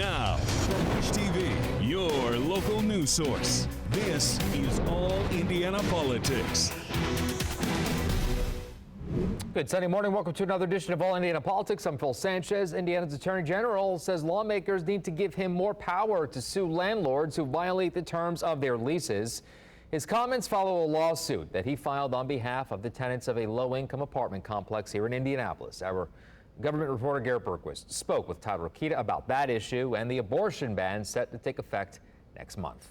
Now, from Wish TV, your local news source, this is All Indiana Politics. Good Sunday morning. Welcome to another edition of All Indiana Politics. I'm Phil Sanchez. Indiana's Attorney General says lawmakers need to give him more power to sue landlords who violate the terms of their leases. His comments follow a lawsuit that he filed on behalf of the tenants of a low-income apartment complex here in Indianapolis. Our government reporter Garrett Berquist spoke with Todd Rokita about that issue and the abortion ban set to take effect next month.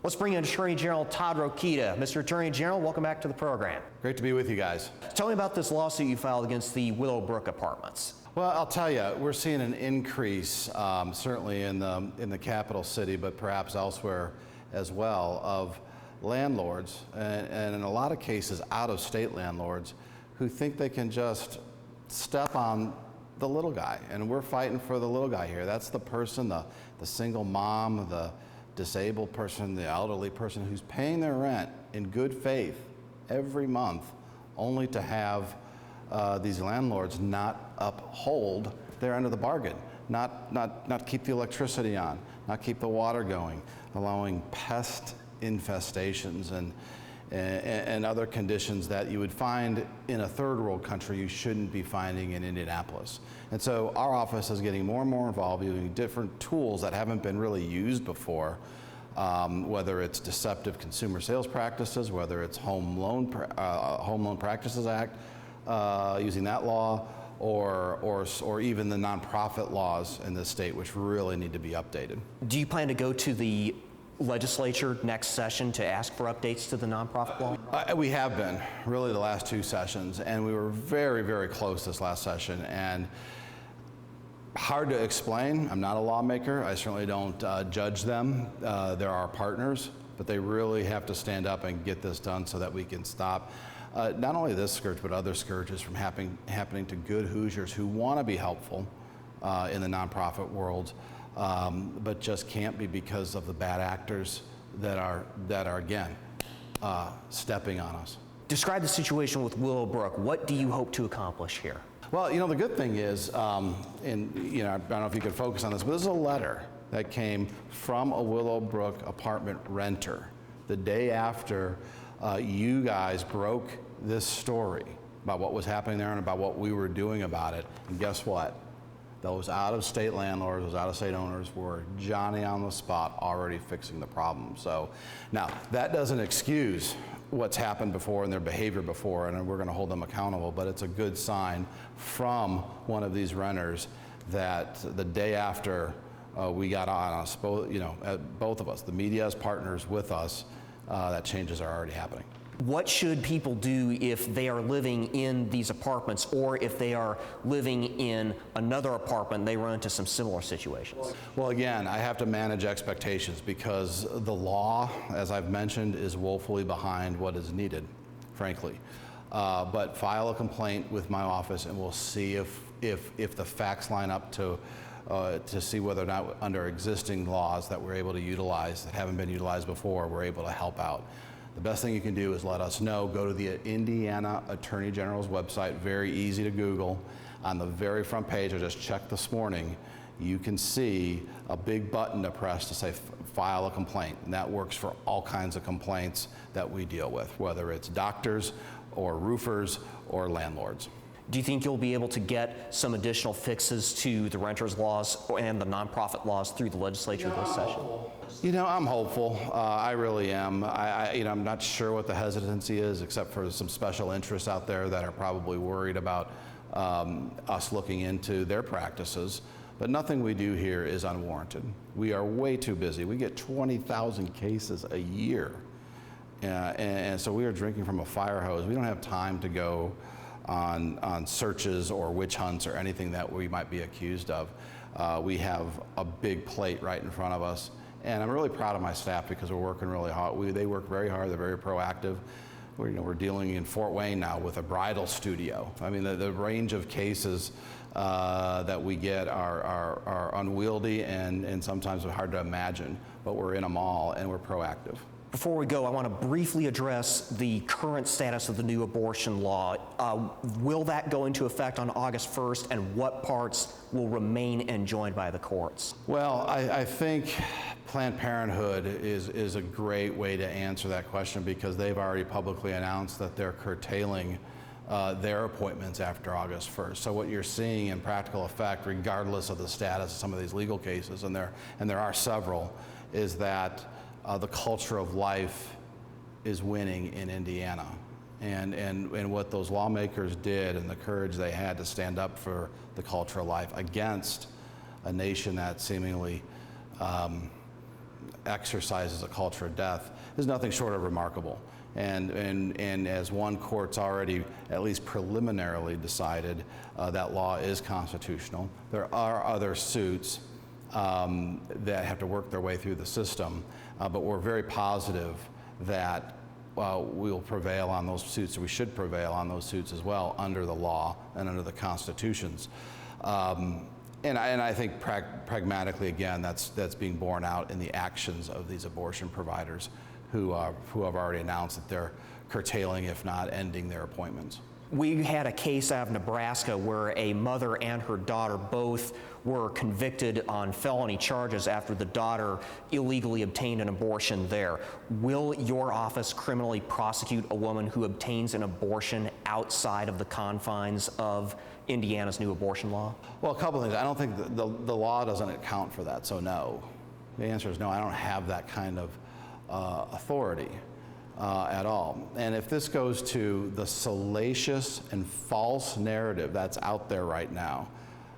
Let's bring in Attorney General Todd Rokita. Mr. Attorney General, welcome back to the program. Great to be with you guys. Tell me about this lawsuit you filed against the Willowbrook Apartments. Well, I'll tell you, we're seeing an increase, certainly in the capital city, but perhaps elsewhere as well, of landlords, and in a lot of cases, out-of-state landlords, who think they can just step on the little guy. And we're fighting for the little guy here. That's the person, the single mom, the disabled person, the elderly person who's paying their rent in good faith every month, only to have these landlords not uphold their end of the bargain, not keep the electricity on, not keep the water going, allowing pest infestations and other conditions that you would find in a third world country you shouldn't be finding in Indianapolis. And so our office is getting more and more involved using different tools that haven't been really used before, whether it's deceptive consumer sales practices, whether it's Home Loan Practices Act, using that law, or even the nonprofit laws in this state, which really need to be updated. Do you plan to go to the legislature next session to ask for updates to the nonprofit law? We have been, really the last two sessions, and we were very, very close this last session, and hard to explain. I'm not a lawmaker. I certainly don't judge them. They're our partners, but they really have to stand up and get this done so that we can stop not only this scourge, but other scourges from happening to good Hoosiers who want to be helpful in the nonprofit world, but just can't be because of the bad actors that are again stepping on us. Describe the situation with Willowbrook. What do you hope to accomplish here? Well, the good thing is, and I don't know if you could focus on this, but this is a letter that came from a Willowbrook apartment renter the day after you guys broke this story about what was happening there and about what we were doing about it. And guess what? Those out-of-state landlords, those out-of-state owners were Johnny on the spot already fixing the problem. So now that doesn't excuse what's happened before and their behavior before, and we're going to hold them accountable, but it's a good sign from one of these renters that the day after we got on us, both of us, the media as partners with us, that changes are already happening. What should people do if they are living in these apartments, or if they are living in another apartment, they run into some similar situations? Well, again, I have to manage expectations because the law, as I've mentioned, is woefully behind what is needed, frankly. But file a complaint with my office and we'll see if the facts line up to see whether or not under existing laws that we're able to utilize, that haven't been utilized before, we're able to help out. The best thing you can do is let us know. Go to the Indiana Attorney General's website, very easy to Google. On the very front page, I just checked this morning, you can see a big button to press to say file a complaint. And that works for all kinds of complaints that we deal with, whether it's doctors or roofers or landlords. Do you think you'll be able to get some additional fixes to the renters laws and the nonprofit laws through the legislature this session? I'm hopeful. I really am. I'm not sure what the hesitancy is, except for some special interests out there that are probably worried about us looking into their practices. But nothing we do here is unwarranted. We are way too busy. We get 20,000 cases a year. And so we are drinking from a fire hose. We don't have time to go on searches or witch hunts or anything that we might be accused of. We have a big plate right in front of us. And I'm really proud of my staff because we're working really hard. They work very hard, they're very proactive. We're dealing in Fort Wayne now with a bridal studio. I mean, the range of cases that we get are unwieldy and sometimes hard to imagine, but we're in them all and we're proactive. Before we go, I want to briefly address the current status of the new abortion law. Will that go into effect on August 1st, and what parts will remain enjoined by the courts? Well, I think Planned Parenthood is a great way to answer that question, because they've already publicly announced that they're curtailing their appointments after August 1st. So what you're seeing in practical effect, regardless of the status of some of these legal cases, and there are several, is that the culture of life is winning in Indiana. And what those lawmakers did, and the courage they had to stand up for the culture of life against a nation that seemingly exercises a culture of death, is nothing short of remarkable. And as one court's already at least preliminarily decided, that law is constitutional. There are other suits that have to work their way through the system, but we're very positive that we'll prevail on those suits, or we should prevail on those suits as well, under the law and under the constitutions. And I think pragmatically, again, that's being borne out in the actions of these abortion providers who have already announced that they're curtailing, if not ending, their appointments. We had a case out of Nebraska where a mother and her daughter both were convicted on felony charges after the daughter illegally obtained an abortion there. Will your office criminally prosecute a woman who obtains an abortion outside of the confines of Indiana's new abortion law? Well, a couple of things. I don't think the law doesn't account for that, so no. The answer is no. I don't have that kind of authority at all. And if this goes to the salacious and false narrative that's out there right now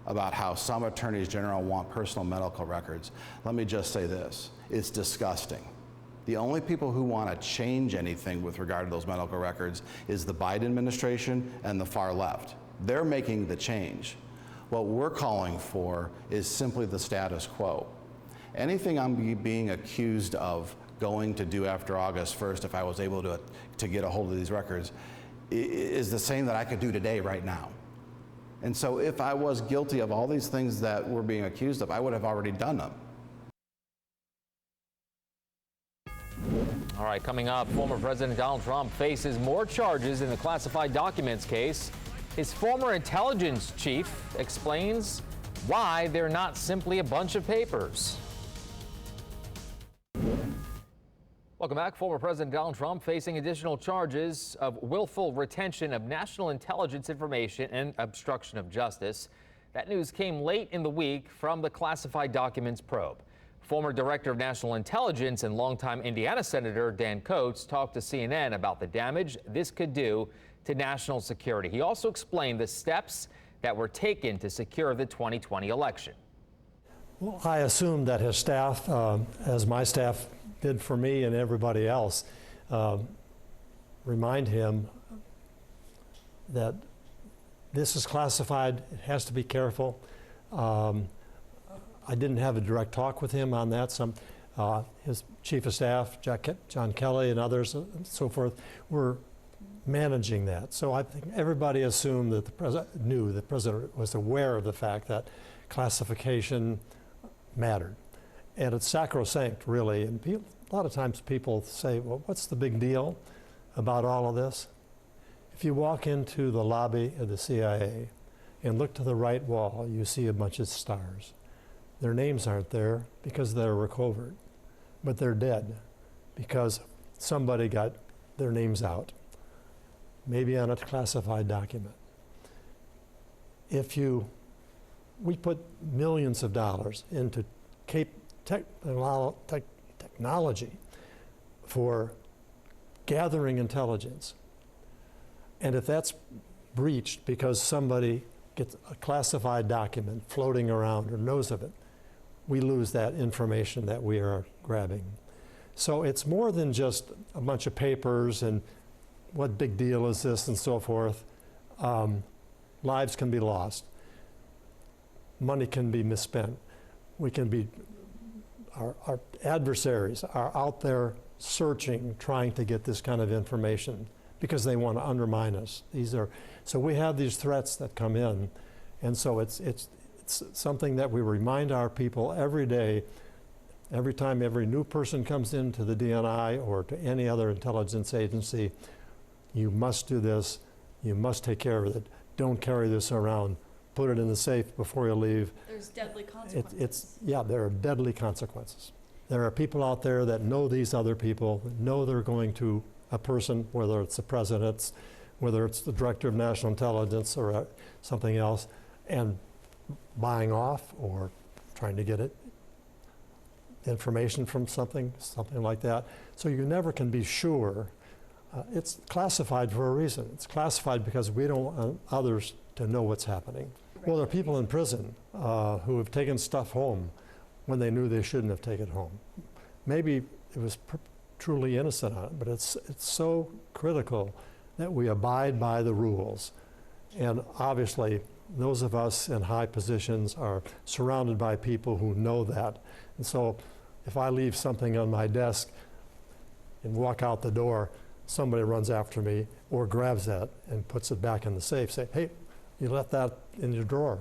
about how some attorneys general want personal medical records, let me just say this: it's disgusting. The only people who want to change anything with regard to those medical records is the Biden administration and the far left. They're making the change. What we're calling for is simply the status quo. Anything I'm being accused of going to do after August 1st, if I was able to get a hold of these records, is the same that I could do today, right now. And so if I was guilty of all these things that we're being accused of, I would have already done them. All right, coming up, former President Donald Trump faces more charges in the classified documents case. His former intelligence chief explains why they're not simply a bunch of papers. Welcome back. Former President Donald Trump facing additional charges of willful retention of national intelligence information and obstruction of justice. That news came late in the week from the classified documents probe. Former Director of National Intelligence and longtime Indiana Senator Dan Coats talked to CNN about the damage this could do to national security. He also explained the steps that were taken to secure the 2020 election. Well, I assume that his staff, as my staff did for me and everybody else, remind him that this is classified, it has to be careful. I didn't have a direct talk with him on that. His chief of staff, John Kelly, and others and so forth, were managing that. So I think everybody assumed that the president knew, the president was aware of the fact that classification mattered. And it's sacrosanct, really. And a lot of times people say, well, what's the big deal about all of this? If you walk into the lobby of the CIA and look to the right wall, you see a bunch of stars. Their names aren't there because they're recovered, but they're dead because somebody got their names out, maybe on a classified document. We put millions of dollars into technology for gathering intelligence. And if that's breached because somebody gets a classified document floating around or knows of it, we lose that information that we are grabbing. So it's more than just a bunch of papers and what big deal is this and so forth. Lives can be lost. Money can be misspent. Our adversaries are out there searching, trying to get this kind of information because they want to undermine us. So we have these threats that come in, and so it's something that we remind our people every day. Every time every new person comes into the DNI or to any other intelligence agency, you must do this, you must take care of it. Don't carry this around. Put it in the safe before you leave. There's deadly consequences. There are deadly consequences. There are people out there that know these other people, know they're going to a person, whether it's the president, whether it's the director of national intelligence or something else, and buying off or trying to get it information from something like that. So you never can be sure. It's classified for a reason. It's classified because we don't want others to know what's happening. Well, there are people in prison who have taken stuff home when they knew they shouldn't have taken it home. Maybe it was truly innocent on it, but it's so critical that we abide by the rules. And obviously, those of us in high positions are surrounded by people who know that. And so if I leave something on my desk and walk out the door, somebody runs after me or grabs that and puts it back in the safe. Say, hey, you left that in your drawer.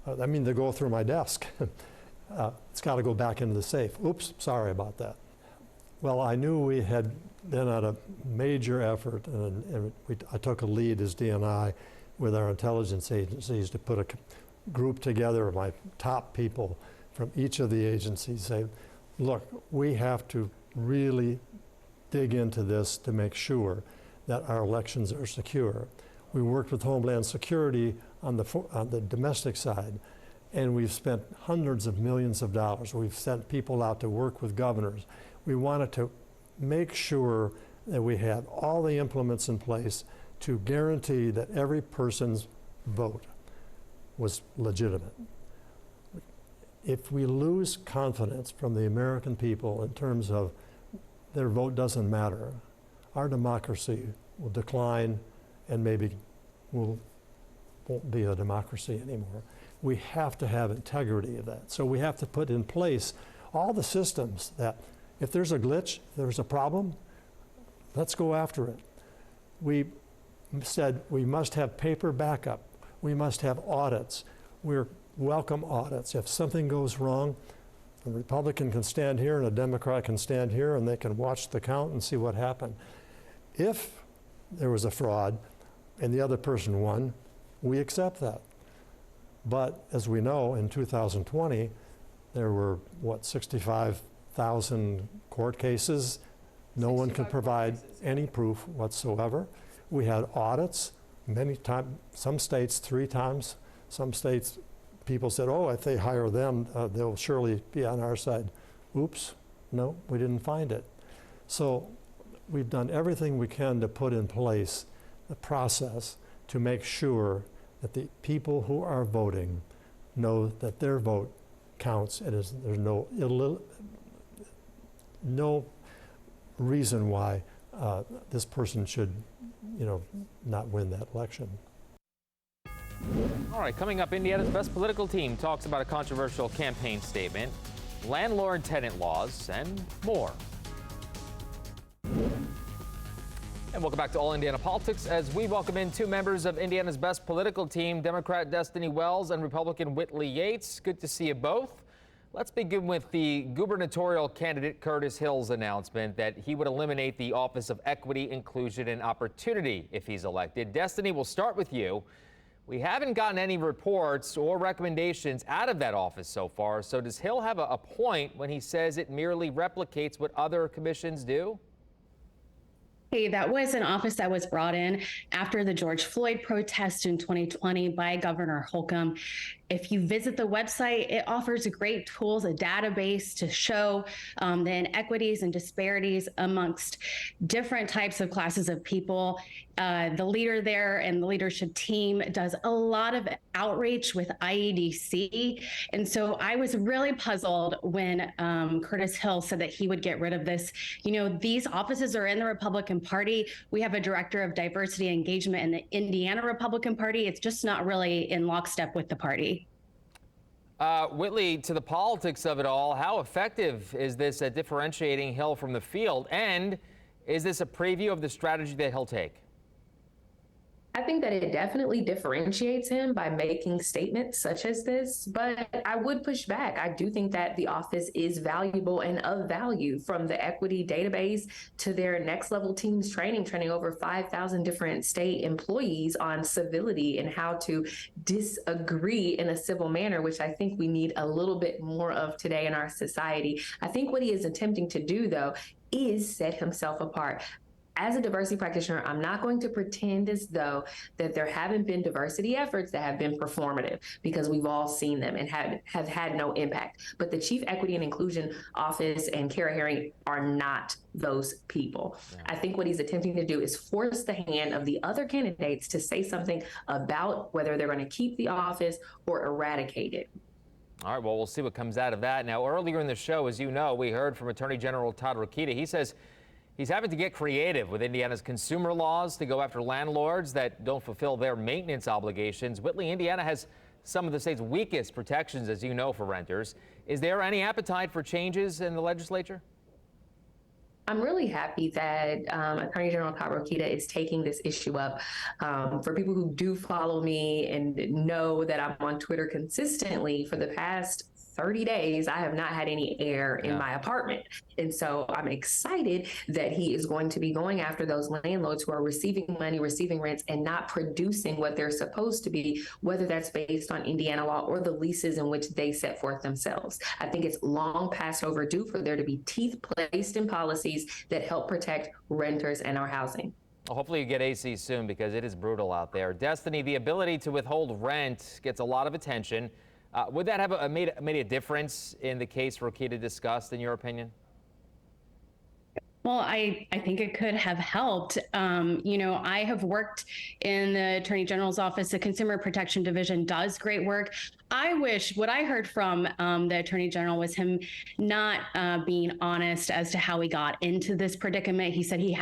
I mean, they go through my desk. It's got to go back into the safe. Oops, sorry about that. Well, I knew we had been at a major effort, and I took a lead as DNI with our intelligence agencies to put a group together of my top people from each of the agencies, say, look, we have to really dig into this to make sure that our elections are secure. We worked with Homeland Security on the domestic side, and we've spent hundreds of millions of dollars. We've sent people out to work with governors. We wanted to make sure that we had all the implements in place to guarantee that every person's vote was legitimate. If we lose confidence from the American people in terms of their vote doesn't matter, our democracy will decline and maybe won't be a democracy anymore. We have to have integrity of that. So we have to put in place all the systems that if there's a glitch, if there's a problem, let's go after it. We said we must have paper backup. We must have audits. We're welcome audits. If something goes wrong, a Republican can stand here and a Democrat can stand here and they can watch the count and see what happened. If there was a fraud and the other person won, we accept that. But as we know, in 2020, there were, 65,000 court cases. No one could provide any proof whatsoever. We had audits many times, some states 3 times, some states people said, oh, if they hire them, they'll surely be on our side. Oops, no, we didn't find it. So we've done everything we can to put in place the process to make sure that the people who are voting know that their vote counts. There's no reason why this person should, not win that election. All right, coming up, Indiana's best political team talks about a controversial campaign statement, landlord-tenant laws, and more. And welcome back to All Indiana Politics as we welcome in 2 members of Indiana's best political team, Democrat Destiny Wells and Republican Whitley Yates. Good to see you both. Let's begin with the gubernatorial candidate Curtis Hill's announcement that he would eliminate the Office of Equity, Inclusion, and Opportunity if he's elected. Destiny, we'll start with you. We haven't gotten any reports or recommendations out of that office so far, so does Hill have a point when he says it merely replicates what other commissions do? Hey, that was an office that was brought in after the George Floyd protest in 2020 by Governor Holcomb. If you visit the website, it offers great tools, a database to show the inequities and disparities amongst different types of classes of people. The leader there and the leadership team does a lot of outreach with IEDC. And so I was really puzzled when Curtis Hill said that he would get rid of this. These offices are in the Republican Party. We have a director of diversity and engagement in the Indiana Republican Party. It's just not really in lockstep with the party. Whitley, to the politics of it all, how effective is this at differentiating Hill from the field? And is this a preview of the strategy that he'll take? I think that it definitely differentiates him by making statements such as this, but I would push back. I do think that the office is valuable and of value, from the equity database to their next level teams training over 5,000 different state employees on civility and how to disagree in a civil manner, which I think we need a little bit more of today in our society. I think what he is attempting to do, though, is set himself apart. As a diversity practitioner, I'm not going to pretend as though that there haven't been diversity efforts that have been performative, because we've all seen them and have had no impact. But the Chief Equity and Inclusion Office and Kara Herring are not those people. Yeah. I think what he's attempting to do is force the hand of the other candidates to say something about whether they're going to keep the office or eradicate it. All right, well, we'll see what comes out of that. Now, earlier in the show, as you know, we heard from Attorney General Todd Rokita. He says he's having to get creative with Indiana's consumer laws to go after landlords that don't fulfill their maintenance obligations. Whitley, Indiana has some of the state's weakest protections, as you know, for renters. Is there any appetite for changes in the legislature? I'm really happy that Attorney General Todd Rokita is taking this issue up. For people who do follow me and know that I'm on Twitter consistently, for the past 30 days, I have not had any air in my apartment. And so I'm excited that he is going to be going after those landlords who are receiving money, receiving rents, and not producing what they're supposed to be, whether that's based on Indiana law or the leases in which they set forth themselves. I think it's long past overdue for there to be teeth placed in policies that help protect renters and our housing. Well, hopefully you get AC soon, because it is brutal out there. Destiny, the ability to withhold rent gets a lot of attention. Would that have made a difference in the case Rokita discussed, in your opinion? Well, I think it could have helped. You know, I have worked in the Attorney General's office. The Consumer Protection Division does great work. I wish what I heard from the Attorney General was him not being honest as to how he got into this predicament. He said he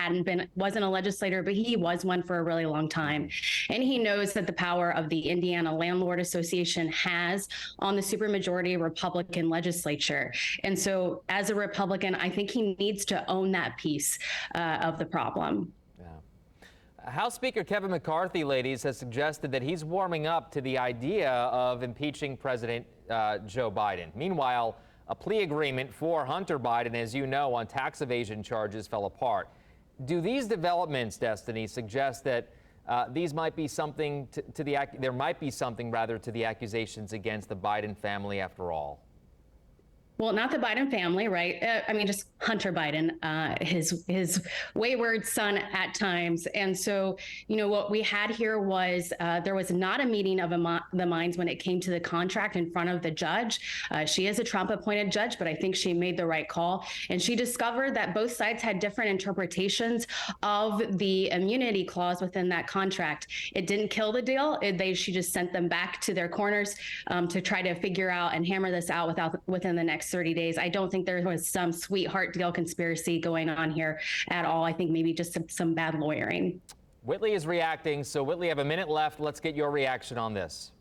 wasn't a legislator, but he was one for a really long time. And he knows that the power of the Indiana Landlord Association has on the supermajority Republican legislature. And so as a Republican, I think he needs to own that piece of the problem. House Speaker Kevin McCarthy, ladies, has suggested that he's warming up to the idea of impeaching President Joe Biden. Meanwhile, a plea agreement for Hunter Biden, as you know, on tax evasion charges fell apart. Do these developments, Destiny, suggest that these might be something there might be something rather to the accusations against the Biden family after all? Well, not the Biden family, right? I mean, just Hunter Biden, his wayward son at times. And so, you know, what we had here was there was not a meeting of the minds when it came to the contract in front of the judge. She is a Trump-appointed judge, but I think she made the right call. And she discovered that both sides had different interpretations of the immunity clause within that contract. It didn't kill the deal. She just sent them back to their corners to try to figure out and hammer this out within the next 30 days. I don't think there was some sweetheart deal conspiracy going on here at all. I think maybe just some bad lawyering. Whitley is reacting. So Whitley, have a minute left. Let's get your reaction on this.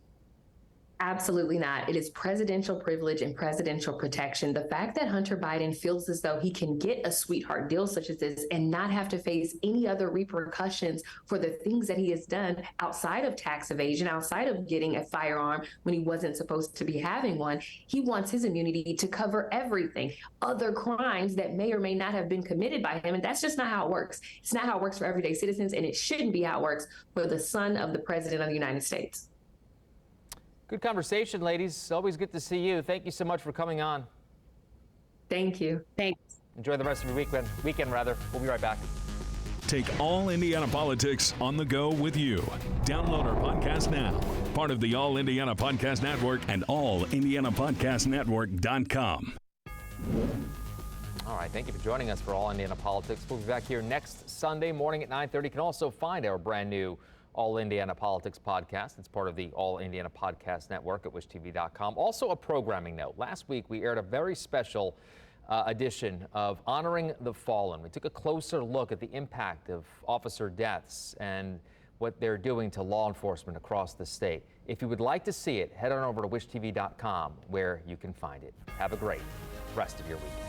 Absolutely not. It is presidential privilege and presidential protection. The fact that Hunter Biden feels as though he can get a sweetheart deal such as this and not have to face any other repercussions for the things that he has done outside of tax evasion, outside of getting a firearm when he wasn't supposed to be having one, he wants his immunity to cover everything, other crimes that may or may not have been committed by him. And that's just not how it works. It's not how it works for everyday citizens, and it shouldn't be how it works for the son of the president of the United States. Good conversation, ladies. Always good to see you. Thank you so much for coming on. Thank you. Thanks. Enjoy the rest of your weekend rather. We'll be right back. Take All Indiana Politics on the go with you. Download our podcast now. Part of the All Indiana Podcast Network and allindianapodcastnetwork.com. All right, thank you for joining us for All Indiana Politics. We'll be back here next Sunday morning at 9:30. You can also find our brand new All Indiana Politics podcast. It's part of the All Indiana Podcast Network at wishtv.com. Also a programming note. Last week we aired a very special edition of Honoring the Fallen. We took a closer look at the impact of officer deaths and what they're doing to law enforcement across the state. If you would like to see it, head on over to wishtv.com where you can find it. Have a great rest of your week.